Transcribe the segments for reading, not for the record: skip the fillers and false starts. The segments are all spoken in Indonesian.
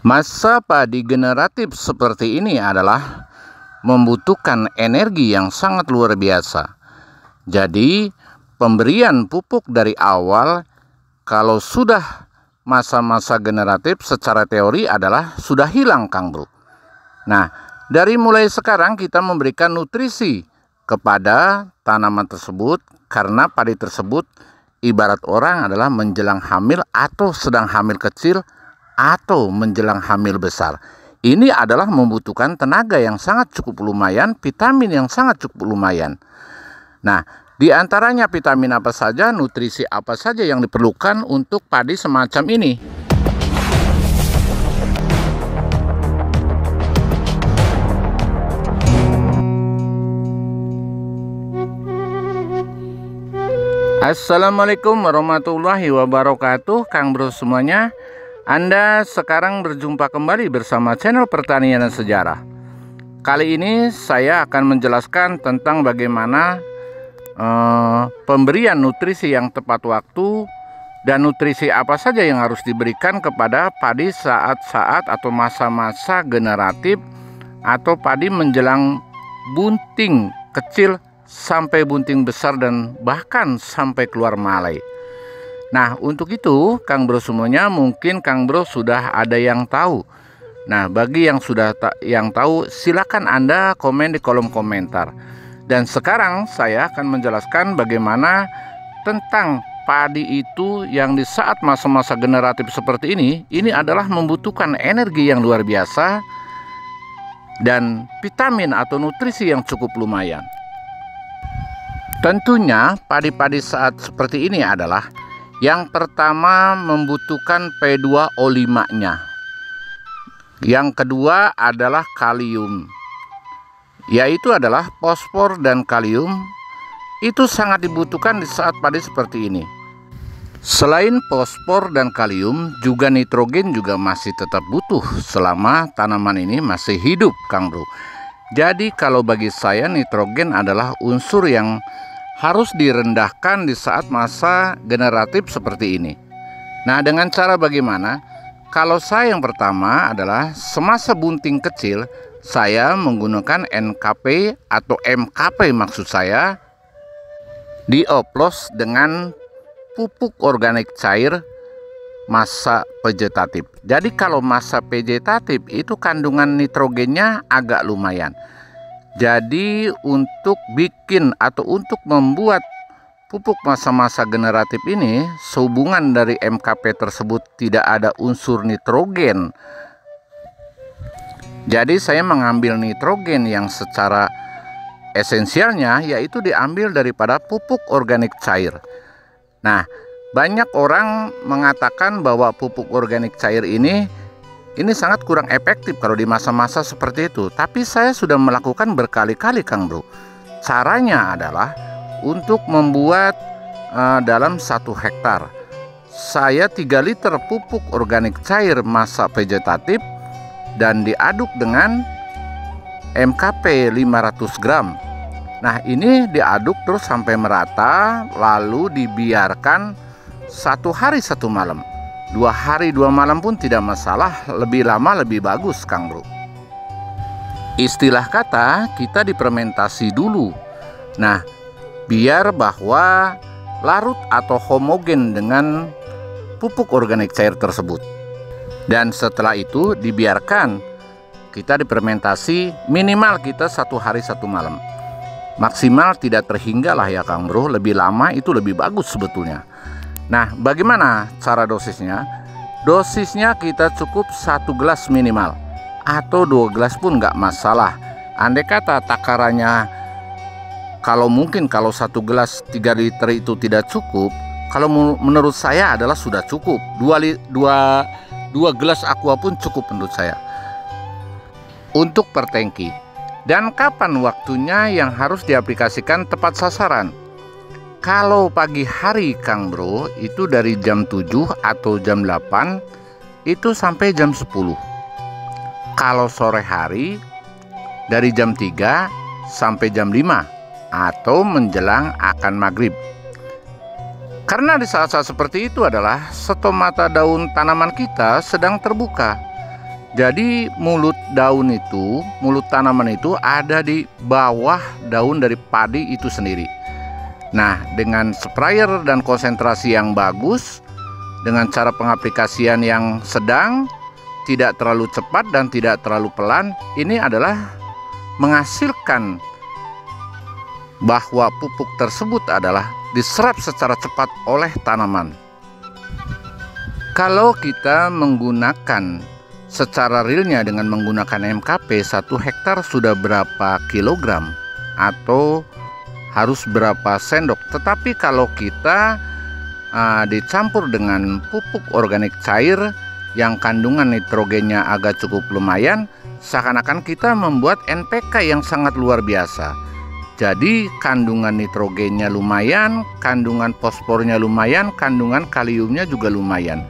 Masa padi generatif seperti ini adalah membutuhkan energi yang sangat luar biasa. Jadi, pemberian pupuk dari awal kalau sudah masa-masa generatif secara teori adalah sudah hilang, Kang Bro. Nah, dari mulai sekarang kita memberikan nutrisi kepada tanaman tersebut karena padi tersebut ibarat orang adalah menjelang hamil atau sedang hamil kecil atau menjelang hamil besar. Ini adalah membutuhkan tenaga yang sangat cukup lumayan, vitamin yang sangat cukup lumayan. Nah, di antaranya vitamin apa saja, nutrisi apa saja yang diperlukan untuk padi semacam ini. Assalamualaikum warahmatullahi wabarakatuh, Kang Bro semuanya. Anda sekarang berjumpa kembali bersama channel Pertanian dan Sejarah. Kali ini saya akan menjelaskan tentang bagaimana pemberian nutrisi yang tepat waktu dan nutrisi apa saja yang harus diberikan kepada padi saat-saat atau masa-masa generatif atau padi menjelang bunting kecil sampai bunting besar dan bahkan sampai keluar malai. Nah, untuk itu Kang Bro semuanya, mungkin Kang Bro sudah ada yang tahu. Nah, bagi yang sudah tahu, silakan Anda komen di kolom komentar. Dan sekarang saya akan menjelaskan bagaimana tentang padi itu yang di saat masa-masa generatif seperti ini adalah membutuhkan energi yang luar biasa dan vitamin atau nutrisi yang cukup lumayan. Tentunya padi-padi saat seperti ini adalah yang pertama membutuhkan P2O5-nya. Yang kedua adalah kalium, yaitu adalah fosfor dan kalium. Itu sangat dibutuhkan di saat padi seperti ini. Selain fosfor dan kalium, juga nitrogen juga masih tetap butuh selama tanaman ini masih hidup, Kang Bro. Jadi kalau bagi saya nitrogen adalah unsur yang harus direndahkan di saat masa generatif seperti ini. Nah, dengan cara bagaimana? Kalau saya yang pertama adalah semasa bunting kecil, saya menggunakan NKP atau MKP maksud saya, dioplos dengan pupuk organik cair masa vegetatif. Jadi kalau masa vegetatif itu kandungan nitrogennya agak lumayan. Jadi untuk bikin atau untuk membuat pupuk masa-masa generatif ini, sehubungan dari MKP tersebut tidak ada unsur nitrogen. Jadi saya mengambil nitrogen yang secara esensialnya yaitu diambil daripada pupuk organik cair. Nah, banyak orang mengatakan bahwa pupuk organik cair ini sangat kurang efektif kalau di masa-masa seperti itu. Tapi saya sudah melakukan berkali-kali, Kang Bro. Caranya adalah untuk membuat dalam 1 hektar, saya 3 liter pupuk organik cair masa vegetatif dan diaduk dengan MKP 500 gram. Nah, ini diaduk terus sampai merata, lalu dibiarkan 1 hari 1 malam. 2 hari 2 malam pun tidak masalah, lebih lama lebih bagus, Kang Bro. Istilah kata kita difermentasi dulu. Nah, biar bahwa larut atau homogen dengan pupuk organik cair tersebut. Dan setelah itu dibiarkan kita difermentasi minimal kita 1 hari 1 malam. Maksimal tidak terhingga lah ya, Kang Bro, lebih lama itu lebih bagus sebetulnya. Nah, bagaimana cara dosisnya? Dosisnya kita cukup 1 gelas minimal, atau 2 gelas pun nggak masalah. Andai kata takarannya, kalau mungkin kalau 1 gelas 3 liter itu tidak cukup, kalau menurut saya adalah sudah cukup. 2 gelas aqua pun cukup menurut saya untuk per tangki. Dan kapan waktunya yang harus diaplikasikan tepat sasaran? Kalau pagi hari, Kang Bro, itu dari jam 7 atau jam 8 itu sampai jam 10. Kalau sore hari dari jam 3 sampai jam 5 atau menjelang akan maghrib. Karena di saat-saat seperti itu adalah stomata daun tanaman kita sedang terbuka. Jadi mulut tanaman itu ada di bawah daun dari padi itu sendiri. Nah, dengan sprayer dan konsentrasi yang bagus, dengan cara pengaplikasian yang sedang, tidak terlalu cepat dan tidak terlalu pelan, ini adalah menghasilkan bahwa pupuk tersebut adalah diserap secara cepat oleh tanaman. Kalau kita menggunakan secara realnya dengan menggunakan MKP, 1 hektar sudah berapa kilogram atau harus berapa sendok. Tetapi kalau kita dicampur dengan pupuk organik cair yang kandungan nitrogennya agak cukup lumayan, seakan-akan kita membuat NPK yang sangat luar biasa. Jadi kandungan nitrogennya lumayan, kandungan fosfornya lumayan, kandungan kaliumnya juga lumayan.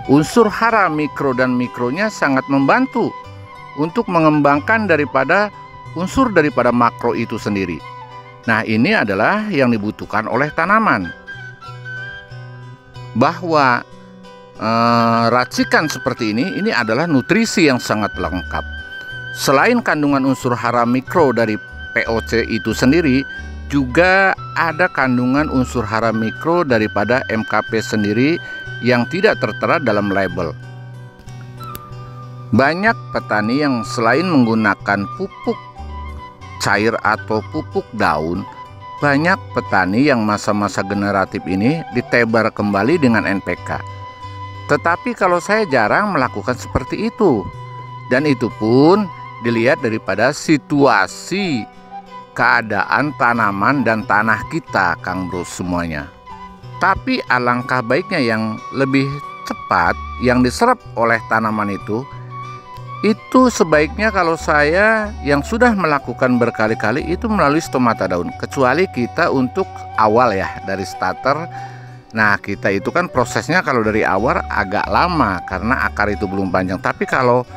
Unsur hara mikro dan mikronya sangat membantu untuk mengembangkan unsur daripada makro itu sendiri. Nah, ini adalah yang dibutuhkan oleh tanaman. Bahwa racikan seperti ini adalah nutrisi yang sangat lengkap. Selain kandungan unsur hara mikro dari POC itu sendiri, juga ada kandungan unsur hara mikro daripada MKP sendiri yang tidak tertera dalam label. Banyak petani yang selain menggunakan pupuk cair atau pupuk daun, banyak petani yang masa-masa generatif ini ditebar kembali dengan NPK. Tetapi kalau saya jarang melakukan seperti itu, dan itu pun dilihat daripada situasi keadaan tanaman dan tanah kita, Kang Bro, semuanya. Tapi alangkah baiknya yang lebih cepat yang diserap oleh tanaman itu sebaiknya kalau saya yang sudah melakukan berkali-kali itu melalui stomata daun. Kecuali kita untuk awal ya, dari starter. Nah, kita itu kan prosesnya kalau dari awal agak lama karena akar itu belum panjang. Tapi kalau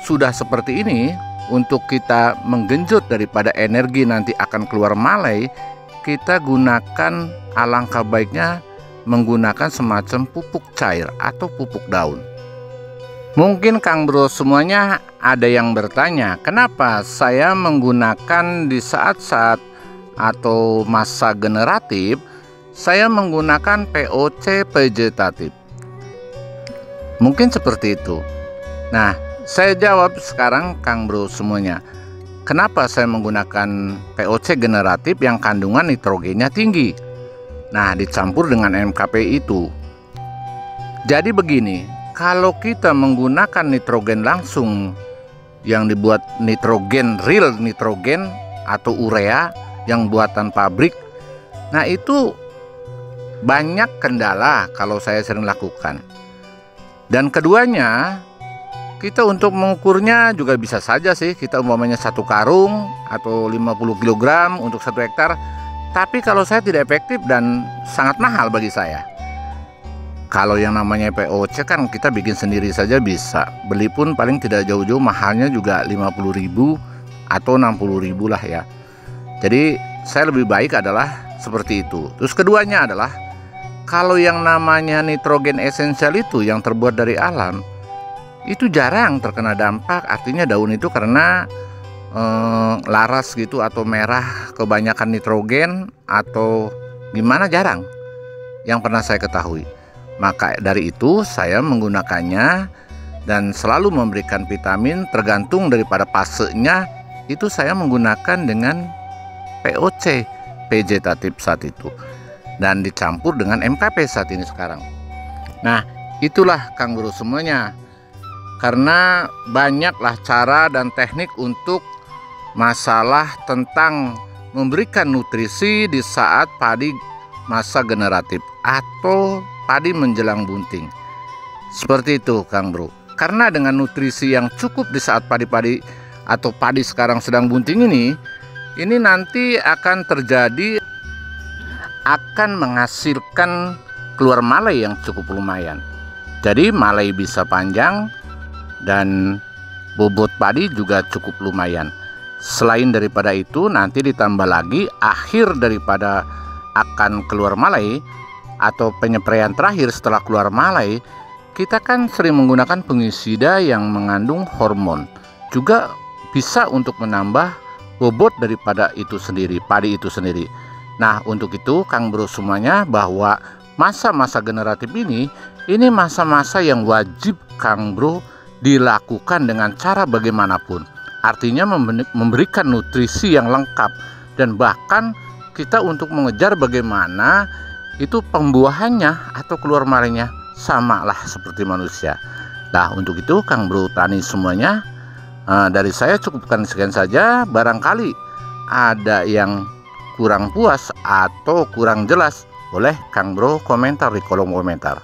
sudah seperti ini, untuk kita menggenjot daripada energi nanti akan keluar malai, kita gunakan, alangkah baiknya menggunakan semacam pupuk cair atau pupuk daun. Mungkin Kang Bro semuanya ada yang bertanya, kenapa saya menggunakan di saat-saat atau masa generatif saya menggunakan POC vegetatif. Mungkin seperti itu. Nah, saya jawab sekarang Kang Bro semuanya. Kenapa saya menggunakan POC generatif yang kandungan nitrogennya tinggi? Nah, dicampur dengan MKP itu. Jadi begini, kalau kita menggunakan nitrogen langsung yang dibuat nitrogen, real nitrogen atau urea yang buatan pabrik, nah itu banyak kendala kalau saya sering lakukan. Dan keduanya, kita untuk mengukurnya juga bisa saja sih, kita umpamanya 1 karung atau 50 kg untuk 1 hektar. Tapi kalau saya tidak efektif dan sangat mahal bagi saya. Kalau yang namanya POC kan kita bikin sendiri saja bisa. Beli pun paling tidak jauh-jauh, mahalnya juga 50.000 atau 60.000 lah ya. Jadi saya lebih baik adalah seperti itu. Terus keduanya adalah, kalau yang namanya nitrogen esensial itu yang terbuat dari alam, itu jarang terkena dampak. Artinya daun itu karena laras gitu atau merah kebanyakan nitrogen atau gimana, jarang yang pernah saya ketahui. Maka dari itu saya menggunakannya dan selalu memberikan vitamin tergantung daripada fasenya. Itu saya menggunakan dengan POC vegetatif saat itu dan dicampur dengan MKP saat ini sekarang. Nah, itulah Kang Bro semuanya, karena banyaklah cara dan teknik untuk masalah tentang memberikan nutrisi di saat padi masa generatif atau padi menjelang bunting. Seperti itu Kang Bro. Karena dengan nutrisi yang cukup di saat padi-padi atau padi sekarang sedang bunting ini nanti akan terjadi, akan menghasilkan keluar malai yang cukup lumayan. Jadi malai bisa panjang dan bobot padi juga cukup lumayan. Selain daripada itu, nanti ditambah lagi akhir daripada akan keluar malai atau penyepraian terakhir setelah keluar malai, kita kan sering menggunakan pengisida yang mengandung hormon, juga bisa untuk menambah bobot daripada itu sendiri, padi itu sendiri. Nah, untuk itu Kang Bro semuanya, bahwa masa-masa generatif ini masa-masa yang wajib Kang Bro dilakukan dengan cara bagaimanapun. Artinya memberikan nutrisi yang lengkap, dan bahkan kita untuk mengejar bagaimana itu pembuahannya atau keluar malingnya sama lah seperti manusia. Nah, untuk itu Kang Bro Tani semuanya, dari saya cukupkan sekian saja. Barangkali ada yang kurang puas atau kurang jelas, boleh Kang Bro komentar di kolom komentar.